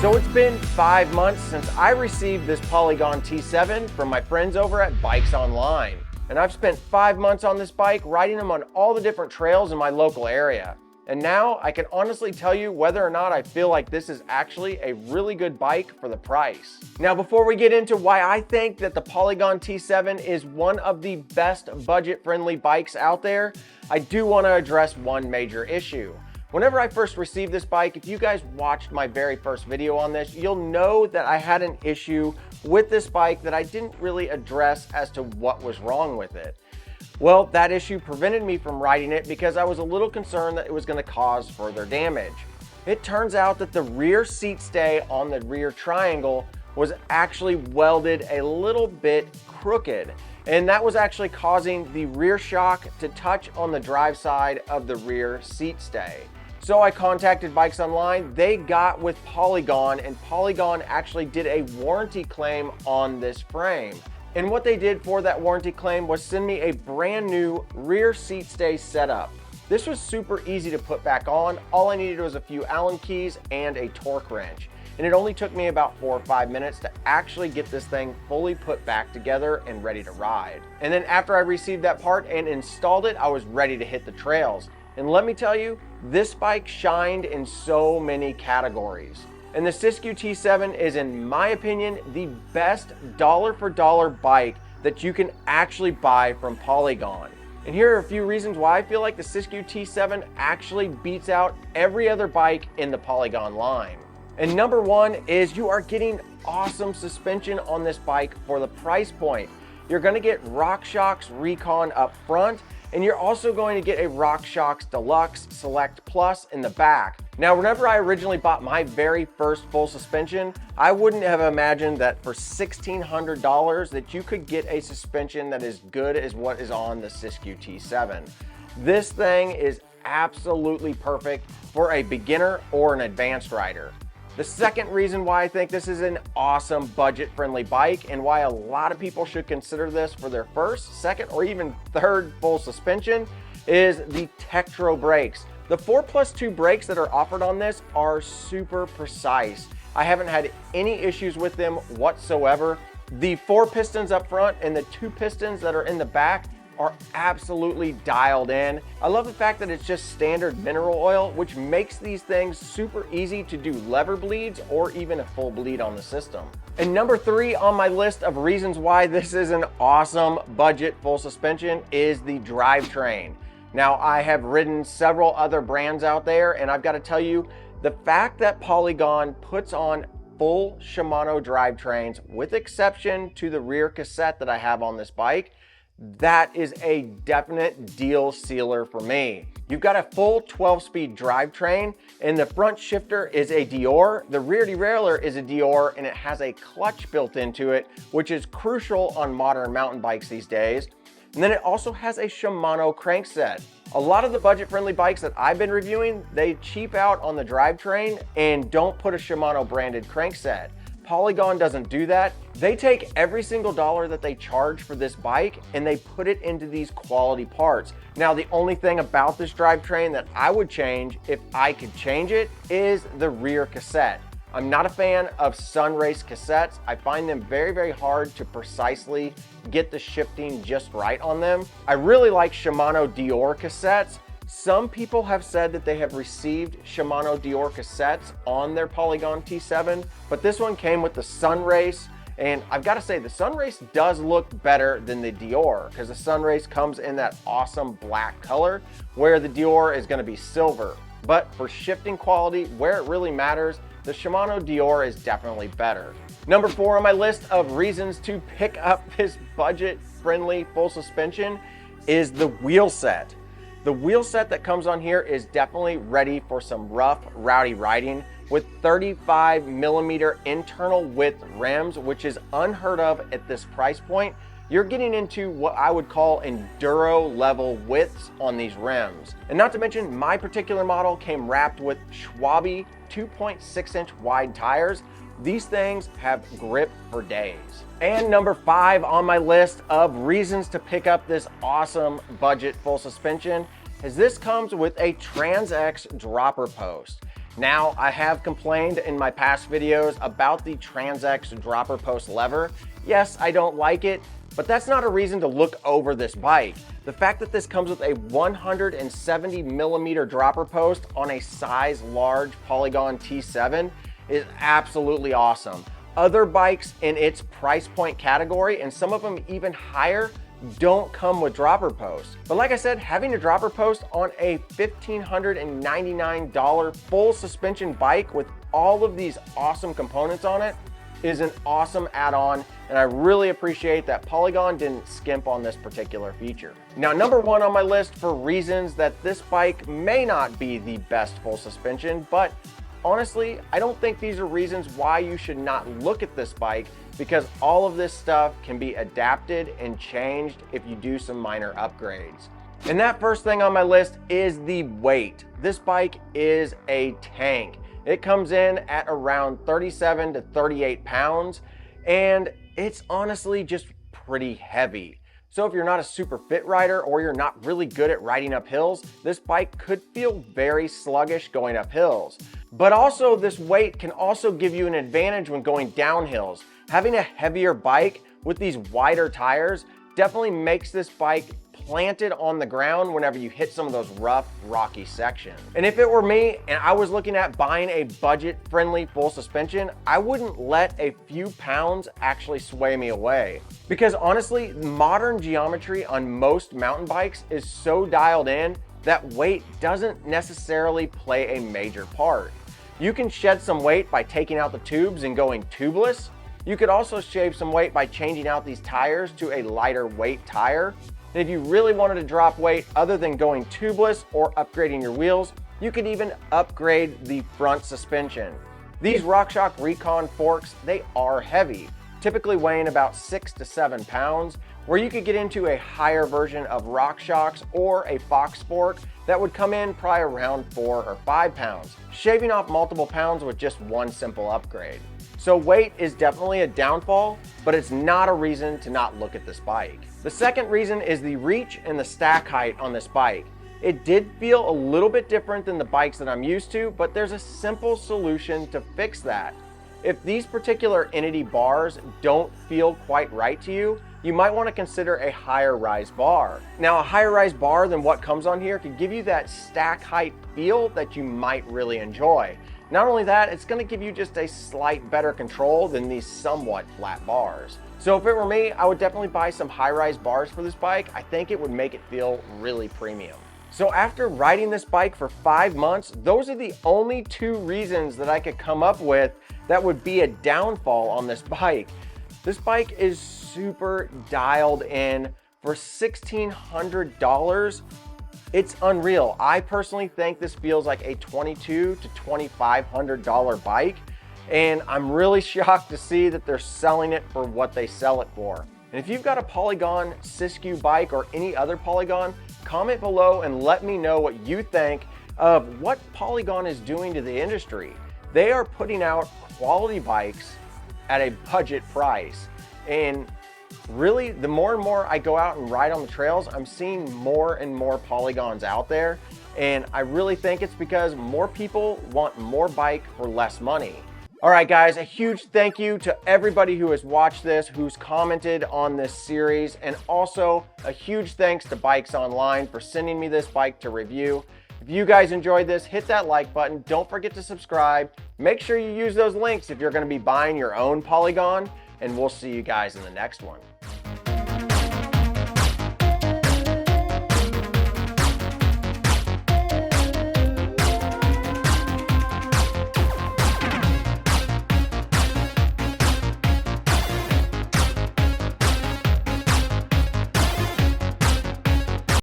So it's been 5 months since I received this Polygon T7 from my friends over at Bikes Online. And I've spent 5 months on this bike, riding them on all the different trails in my local area. And now I can honestly tell you whether or not I feel like this is actually a really good bike for the price. Now, before we get into why I think that the Polygon T7 is one of the best budget-friendly bikes out there, I do want to address one major issue. Whenever I first received this bike, if you guys watched my very first video on this, you'll know that I had an issue with this bike that I didn't really address as to what was wrong with it. Well, that issue prevented me from riding it because I was a little concerned that it was going to cause further damage. It turns out that the rear seat stay on the rear triangle was actually welded a little bit crooked, and that was actually causing the rear shock to touch on the drive side of the rear seat stay. So I contacted Bikes Online. They got with Polygon, and Polygon actually did a warranty claim on this frame. And what they did for that warranty claim was send me a brand new rear seat stay setup. This was super easy to put back on. All I needed was a few Allen keys and a torque wrench. And it only took me about 4 or 5 minutes to actually get this thing fully put back together and ready to ride. And then after I received that part and installed it, I was ready to hit the trails. And let me tell you, this bike shined in so many categories. And the Siskiu T7 is, in my opinion, the best dollar for dollar bike that you can actually buy from Polygon. And here are a few reasons why I feel like the Siskiu T7 actually beats out every other bike in the Polygon line. And number one is you are getting awesome suspension on this bike for the price point. You're going to get RockShox Recon up front, and you're also going to get a RockShox Deluxe Select Plus in the back. Now, whenever I originally bought my very first full suspension, I wouldn't have imagined that for $1,600 that you could get a suspension that is good as what is on the Siskiu T7. This thing is absolutely perfect for a beginner or an advanced rider. The second reason why I think this is an awesome budget-friendly bike and why a lot of people should consider this for their first, second, or even third full suspension is the Tektro brakes. The 4+2 brakes that are offered on this are super precise. I haven't had any issues with them whatsoever. The 4 pistons up front and the 2 pistons that are in the back are absolutely dialed in. I love the fact that it's just standard mineral oil, which makes these things super easy to do lever bleeds or even a full bleed on the system. And number 3 on my list of reasons why this is an awesome budget full suspension is the drivetrain. Now, I have ridden several other brands out there, and I've got to tell you, the fact that Polygon puts on full Shimano drivetrains, with exception to the rear cassette that I have on this bike, that is a definite deal sealer for me. You've got a full 12-speed drivetrain, and the front shifter is a Dior, the rear derailleur is a Dior, and it has a clutch built into it, which is crucial on modern mountain bikes these days. And then it also has a Shimano crankset. A lot of the budget-friendly bikes that I've been reviewing, they cheap out on the drivetrain and don't put a Shimano branded crankset. Polygon doesn't do that. They take every single dollar that they charge for this bike and they put it into these quality parts. Now, the only thing about this drivetrain that I would change, if I could change it, is the rear cassette. I'm not a fan of Sunrace cassettes. I find them very, very hard to precisely get the shifting just right on them. I really like Shimano Dior cassettes. Some people have said that they have received Shimano Dior cassettes on their Polygon T7, but this one came with the Sunrace, and I've got to say the Sunrace does look better than the Dior because the Sunrace comes in that awesome black color where the Dior is going to be silver. But for shifting quality, where it really matters, the Shimano Dior is definitely better. Number 4 on my list of reasons to pick up this budget-friendly full suspension is the wheel set. The wheel set that comes on here is definitely ready for some rough, rowdy riding with 35mm internal width rims, which is unheard of at this price point. You're getting into what I would call enduro level widths on these rims. And not to mention, my particular model came wrapped with Schwalbe 2.6-inch wide tires. These things have grip for days. And number 5 on my list of reasons to pick up this awesome budget full suspension is this comes with a TransX dropper post. Now, I have complained in my past videos about the TransX dropper post lever. Yes, I don't like it, but that's not a reason to look over this bike. The fact that this comes with a 170 millimeter dropper post on a size large Polygon T7 is absolutely awesome. Other bikes in its price point category, and some of them even higher, don't come with dropper posts. But like I said, having a dropper post on a $1,599 full suspension bike with all of these awesome components on it is an awesome add-on, and I really appreciate that Polygon didn't skimp on this particular feature. Now, number one on my list for reasons that this bike may not be the best full suspension, but honestly, I don't think these are reasons why you should not look at this bike, because all of this stuff can be adapted and changed if you do some minor upgrades. And that first thing on my list is the weight. This bike is a tank. It comes in at around 37 to 38 pounds, and it's honestly just pretty heavy. So if you're not a super fit rider or you're not really good at riding up hills, this bike could feel very sluggish going up hills. But also, this weight can also give you an advantage when going down hills. Having a heavier bike with these wider tires definitely makes this bike planted on the ground whenever you hit some of those rough, rocky sections. And if it were me and I was looking at buying a budget-friendly full suspension, I wouldn't let a few pounds actually sway me away. Because honestly, modern geometry on most mountain bikes is so dialed in that weight doesn't necessarily play a major part. You can shed some weight by taking out the tubes and going tubeless. You could also shave some weight by changing out these tires to a lighter weight tire. And if you really wanted to drop weight other than going tubeless or upgrading your wheels, you could even upgrade the front suspension. These RockShox Recon forks, they are heavy, typically weighing about 6 to 7 pounds, where you could get into a higher version of RockShox or a Fox fork that would come in probably around 4 or 5 pounds, shaving off multiple pounds with just one simple upgrade. So weight is definitely a downfall, but it's not a reason to not look at this bike. The second reason is the reach and the stack height on this bike. It did feel a little bit different than the bikes that I'm used to, but there's a simple solution to fix that. If these particular Entity bars don't feel quite right to you, you might want to consider a higher rise bar. Now, a higher rise bar than what comes on here can give you that stack height feel that you might really enjoy. Not only that, it's going to give you just a slight better control than these somewhat flat bars. So if it were me, I would definitely buy some high-rise bars for this bike. I think it would make it feel really premium. So after riding this bike for 5 months, those are the only 2 reasons that I could come up with that would be a downfall on this bike. This bike is super dialed in. For $1,600, it's unreal. I personally think this feels like a $2,200 to $2,500 bike, and I'm really shocked to see that they're selling it for what they sell it for. And if you've got a Polygon Siskiu bike or any other Polygon, comment below and let me know what you think of what Polygon is doing to the industry. They are putting out quality bikes at a budget price, and really, the more and more I go out and ride on the trails, I'm seeing more and more Polygons out there, and I really think it's because more people want more bike for less money. All right, guys, a huge thank you to everybody who has watched this, who's commented on this series, and also a huge thanks to Bikes Online for sending me this bike to review. If you guys enjoyed this, hit that like button. Don't forget to subscribe. Make sure you use those links if you're going to be buying your own Polygon, and we'll see you guys in the next one.